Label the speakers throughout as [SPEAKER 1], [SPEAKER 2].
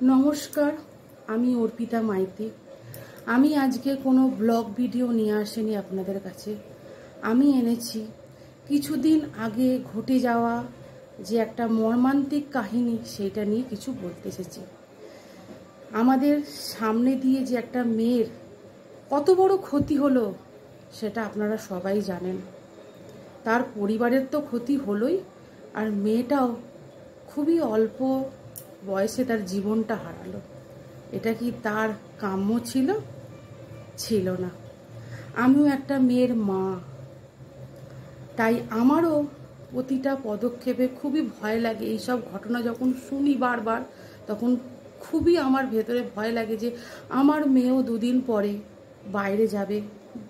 [SPEAKER 1] নমস্কার, আমি অর্পিতা মাইতি। আমি আজকে কোনো ব্লগ ভিডিও নিয়ে আসিনি আপনাদের কাছে। আমি এনেছি কিছুদিন আগে ঘটে যাওয়া যে একটা মর্মান্তিক কাহিনী, সেইটা নিয়ে কিছু বলতে এসেছি। আমাদের সামনে দিয়ে যে একটা মেয়ের কত বড় ক্ষতি হলো সেটা আপনারা সবাই জানেন। তার পরিবারের তো ক্ষতি হলোই, আর মেয়েটাও খুবই অল্প বয়সে তার জীবনটা হারালো। এটা কি তার কাম্য ছিল? ছিল না। আমিও একটা মেয়ের মা, তাই আমারও প্রতিটা পদক্ষেপে খুবই ভয় লাগে। এইসব ঘটনা যখন শুনি বারবার, তখন খুবই আমার ভেতরে ভয় লাগে যে আমার মেয়েও দুদিন পরে বাইরে যাবে।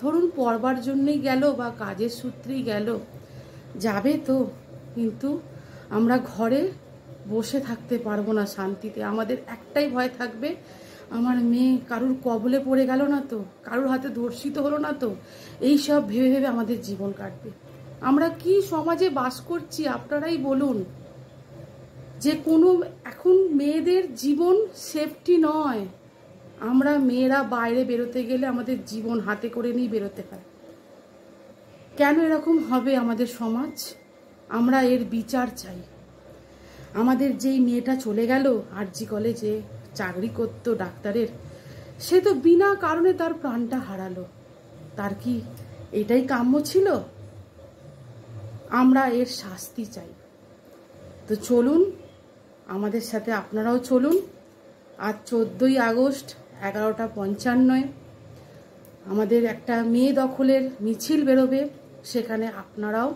[SPEAKER 1] ধরুন পড়বার জন্যই গেল বা কাজের সূত্রেই গেল, যাবে তো, কিন্তু আমরা ঘরে বসে থাকতে পারবো না শান্তিতে। আমাদের একটাই ভয় থাকবে, আমার মেয়ে কারুর কবলে পড়ে গেল না তো, কারুর হাতে ধর্ষিত হলো না তো। এই সব ভেবে ভেবে আমাদের জীবন কাটবে। আমরা কি সমাজে বাস করছি আপনারাই বলুন। যে কোনো এখন মেয়েদের জীবন সেফটি নয়। আমরা মেয়েরা বাইরে বেরোতে গেলে আমাদের জীবন হাতে করে নিয়ে বেরোতে হয়। কেন এরকম হবে আমাদের সমাজ? আমরা এর বিচার চাই। আমাদের যেই মেয়েটা চলে গেল আরজি কলেজে চাকরি করতো ডাক্তারের, সে তো বিনা কারণে তার প্রাণটা হারালো। তার কি এটাই কাম্য ছিল? আমরা এর শাস্তি চাই। তো চলুন আমাদের সাথে আপনারাও চলুন। আজ 14ই আগস্ট 11:55 আমাদের একটা মেয়ে দখলের মিছিল বেরোবে। সেখানে আপনারাও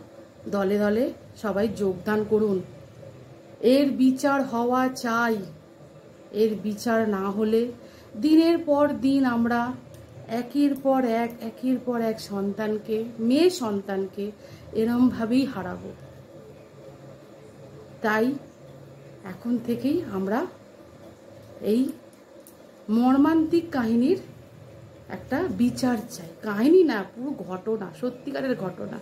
[SPEAKER 1] দলে দলে সবাই যোগদান করুন। এর বিচার হওয়া চাই। এর বিচার না হলে দিনের পর দিন আমরা একের পর এক সন্তানকে, মেয়ে সন্তানকে এরমভাবেই হারাবো। তাই এখন থেকেই আমরা এই মর্মান্তিক কাহিনীর একটা বিচার চাই। কাহিনী না, পুরো ঘটনা, সত্যিকারের ঘটনা।